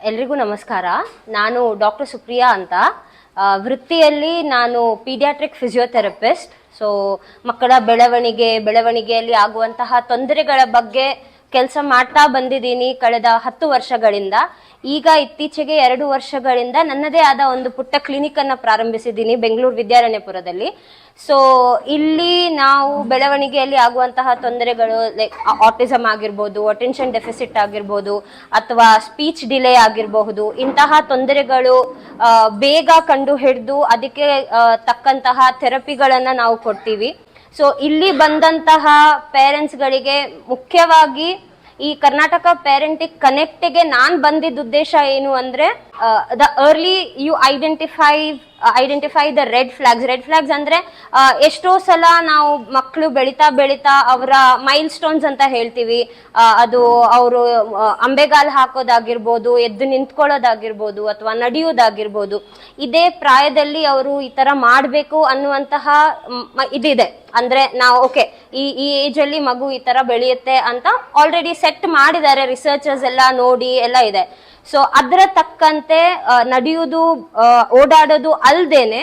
ಎಲ್ರಿಗೂ ನಮಸ್ಕಾರ. ನಾನು ಡಾಕ್ಟರ್ ಸುಪ್ರಿಯಾ ಅಂತ. ವೃತ್ತಿಯಲ್ಲಿ ನಾನು ಪೀಡಿಯಾಟ್ರಿಕ್ ಫಿಸಿಯೋಥೆರಪಿಸ್ಟ್. ಸೊ ಮಕ್ಕಳ ಬೆಳವಣಿಗೆಯಲ್ಲಿ ಆಗುವಂತಹ ತೊಂದರೆಗಳ ಬಗ್ಗೆ ಕೆಲಸ ಮಾಡ್ತಾ ಬಂದಿದ್ದೀನಿ ಕಳೆದ 10 ವರ್ಷಗಳಿಂದ. ಈಗ ಇತ್ತೀಚೆಗೆ 2 ವರ್ಷಗಳಿಂದ ನನ್ನದೇ ಆದ ಒಂದು ಪುಟ್ಟ ಕ್ಲಿನಿಕ್ ಅನ್ನ ಪ್ರಾರಂಭಿಸಿದ್ದೀನಿ ಬೆಂಗಳೂರು ವಿದ್ಯಾರಣ್ಯಪುರದಲ್ಲಿ. ಸೊ ಇಲ್ಲಿ ನಾವು ಬೆಳವಣಿಗೆಯಲ್ಲಿ ಆಗುವಂತಹ ತೊಂದರೆಗಳು ಲೈಕ್ ಆಟಿಸಮ್ ಆಗಿರ್ಬೋದು, ಅಟೆನ್ಷನ್ ಡೆಫಿಸಿಟ್ ಆಗಿರ್ಬೋದು, ಅಥವಾ ಸ್ಪೀಚ್ ಡಿಲೇ ಆಗಿರಬಹುದು, ಇಂತಹ ತೊಂದರೆಗಳು ಬೇಗ ಕಂಡು ಹಿಡಿದು ಅದಕ್ಕೆ ತಕ್ಕಂತಹ ಥೆರಪಿಗಳನ್ನ ನಾವು ಕೊಡ್ತೀವಿ. ಸೊ ಇಲ್ಲಿ ಬಂದಂತಹ ಪೇರೆಂಟ್ಸ್ಗಳಿಗೆ ಮುಖ್ಯವಾಗಿ ಈ ಕರ್ನಾಟಕ ಪೇರೆಂಟಿಂಗ್ ಕನೆಕ್ಟ್ಗೆ ನಾನ್ ಬಂದಿದ್ದ ಉದ್ದೇಶ ಏನು ಅಂದ್ರೆ the early you identify the red flags ಅಂದ್ರೆ ಎಷ್ಟೋ ಸಲ ನಾವು ಮಕ್ಕಳು ಬೆಳಿತಾ ಅವರ ಮೈಲ್ ಸ್ಟೋನ್ಸ್ ಅಂತ ಹೇಳ್ತೀವಿ. ಅದು ಅವರು ಅಂಬೆಗಾಲ್ ಹಾಕೋದಾಗಿರ್ಬೋದು, ಎದ್ದು ನಿಂತ್ಕೊಳ್ಳೋದಾಗಿರ್ಬೋದು, ಅಥವಾ ನಡೆಯೋದಾಗಿರ್ಬೋದು. ಇದೇ ಪ್ರಾಯದಲ್ಲಿ ಅವರು ಈ ತರ ಮಾಡ್ಬೇಕು ಅನ್ನುವಂತಹ ಇದಿದೆ. ಅಂದ್ರೆ ನಾವು ಓಕೆ ಈ ಏಜ್ ಅಲ್ಲಿ ಮಗು ಈ ತರ ಬೆಳೆಯುತ್ತೆ ಅಂತ ಆಲ್ರೆಡಿ ಸೆಟ್ ಮಾಡಿದ್ದಾರೆ, ರಿಸರ್ಚರ್ಸ್ ಎಲ್ಲ ನೋಡಿ ಎಲ್ಲ ಇದೆ. ಸೊ ಅದರ ತಕ್ಕಂತೆ ನಡೆಯುವುದು, ಓಡಾಡೋದು ಅಲ್ದೇನೆ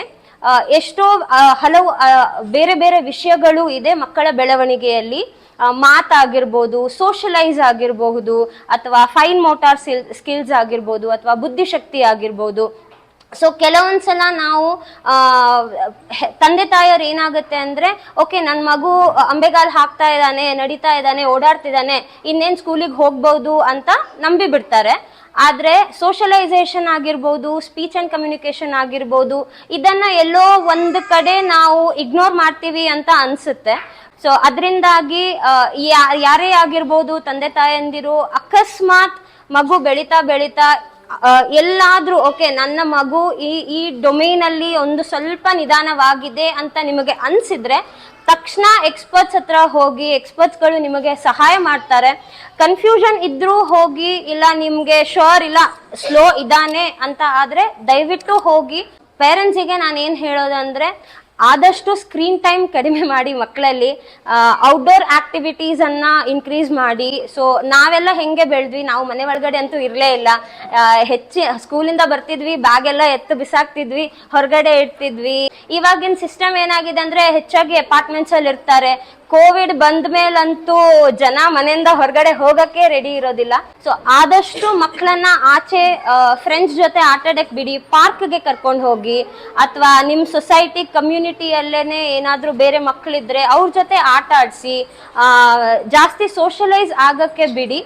ಎಷ್ಟೋ ಹಲವು ಬೇರೆ ಬೇರೆ ವಿಷಯಗಳು ಇದೆ ಮಕ್ಕಳ ಬೆಳವಣಿಗೆಯಲ್ಲಿ. ಮಾತಾಗಿರ್ಬೋದು, ಸೋಷಲೈಸ್ ಆಗಿರಬಹುದು, ಅಥವಾ ಫೈನ್ ಮೋಟಾರ್ ಸ್ಕಿಲ್ಸ್ ಆಗಿರ್ಬೋದು, ಅಥವಾ ಬುದ್ಧಿಶಕ್ತಿ ಆಗಿರ್ಬೋದು. ಸೊ ಕೆಲವೊಂದ್ಸಲ ನಾವು ತಂದೆ ತಾಯಿಯವ್ರು ಏನಾಗುತ್ತೆ ಅಂದ್ರೆ ಓಕೆ ನನ್ನ ಮಗು ಅಂಬೆಗಾಲ್ ಹಾಕ್ತಾ ಇದ್ದಾನೆ, ನಡೀತಾ ಇದ್ದಾನೆ, ಓಡಾಡ್ತಿದ್ದಾನೆ, ಇನ್ನೇನ್ ಸ್ಕೂಲಿಗೆ ಹೋಗ್ಬಹುದು ಅಂತ ನಂಬಿ ಬಿಡ್ತಾರೆ. ಆದ್ರೆ ಸೋಷಲೈಸೇಷನ್ ಆಗಿರ್ಬೋದು, ಸ್ಪೀಚ್ ಅಂಡ್ ಕಮ್ಯುನಿಕೇಶನ್ ಆಗಿರ್ಬೋದು, ಇದನ್ನ ಎಲ್ಲೋ ಒಂದು ಕಡೆ ನಾವು ಇಗ್ನೋರ್ ಮಾಡ್ತೀವಿ ಅಂತ ಅನ್ಸುತ್ತೆ. ಸೊ ಅದರಿಂದಾಗಿ ಯಾರೇ ಆಗಿರ್ಬೋದು ತಂದೆ ತಾಯಂದಿರು ಅಕಸ್ಮಾತ್ ಮಗು ಬೆಳಿತಾ ಎಲ್ಲಾದ್ರೂ ಓಕೆ ನನ್ನ ಮಗು ಈ ಡೊಮೇನ್ ಅಲ್ಲಿ ಒಂದು ಸ್ವಲ್ಪ ನಿಧಾನವಾಗಿದೆ ಅಂತ ನಿಮಗೆ ಅನ್ಸಿದ್ರೆ ತಕ್ಷಣ ಎಕ್ಸ್ಪರ್ಟ್ಸ್ ಹತ್ರ ಹೋಗಿ, ಎಕ್ಸ್ಪರ್ಟ್ಸ್ಗಳು ನಿಮಗೆ ಸಹಾಯ ಮಾಡ್ತಾರೆ. ಕನ್ಫ್ಯೂಷನ್ ಇದ್ರೂ ಹೋಗಿ, ಇಲ್ಲ ನಿಮ್ಗೆ ಶೋರ್ ಇಲ್ಲ ಸ್ಲೋ ಇದಾನೆ ಅಂತ ಆದ್ರೆ ದಯವಿಟ್ಟು ಹೋಗಿ. ಪೇರೆಂಟ್ಸಿಗೆ ನಾನು ಏನ್ ಹೇಳೋದಂದ್ರೆ ಆದಷ್ಟು ಸ್ಕ್ರೀನ್ ಟೈಮ್ ಕಡಿಮೆ ಮಾಡಿ, ಮಕ್ಕಳಲ್ಲಿ ಔಟ್ಡೋರ್ ಆಕ್ಟಿವಿಟೀಸ್ ಅನ್ನ ಇನ್ಕ್ರೀಸ್ ಮಾಡಿ. ಸೊ ನಾವೆಲ್ಲ ಹೆಂಗೆ ಬೆಳೆದ್ವಿ, ನಾವು ಮನೆ ಒಳಗಡೆ ಅಂತೂ ಇರ್ಲೇ ಇಲ್ಲ. ಸ್ಕೂಲಿಂದ ಬರ್ತಿದ್ವಿ, ಬ್ಯಾಗ್ ಎಲ್ಲ ಎತ್ತು ಬಿಸಾಕ್ತಿದ್ವಿ, ಹೊರಗಡೆ ಇಡ್ತಿದ್ವಿ. ಇವಾಗಿನ ಸಿಸ್ಟಮ್ ಏನಾಗಿದೆ ಅಂದ್ರೆ ಹೆಚ್ಚಾಗಿ ಅಪಾರ್ಟ್ಮೆಂಟ್ಸ್ ಅಲ್ಲಿ ಇರ್ತಾರೆ. ಕೋವಿಡ್ ಬಂದ ಮೇಲಂತೂ ಜನ ಮನೆಯಿಂದ ಹೊರಗಡೆ ಹೋಗಕ್ಕೆ ರೆಡಿ ಇರೋದಿಲ್ಲ. ಸೊ ಆದಷ್ಟು ಮಕ್ಕಳನ್ನ ಆಚೆ ಫ್ರೆಂಡ್ಸ್ ಜೊತೆ ಆಟ ಆಡಕ್ ಬಿಡಿ, ಪಾರ್ಕ್ಗೆ ಕರ್ಕೊಂಡು ಹೋಗಿ, ಅಥವಾ ನಿಮ್ ಸೊಸೈಟಿ ಕಮ್ಯುನಿಟಿಯಲ್ಲೇನೆ ಏನಾದ್ರೂ ಬೇರೆ ಮಕ್ಕಳಿದ್ರೆ ಅವ್ರ ಜೊತೆ ಆಟ ಆಡಿಸಿ, ಜಾಸ್ತಿ ಸೋಷಲೈಸ್ ಆಗಕ್ಕೆ ಬಿಡಿ.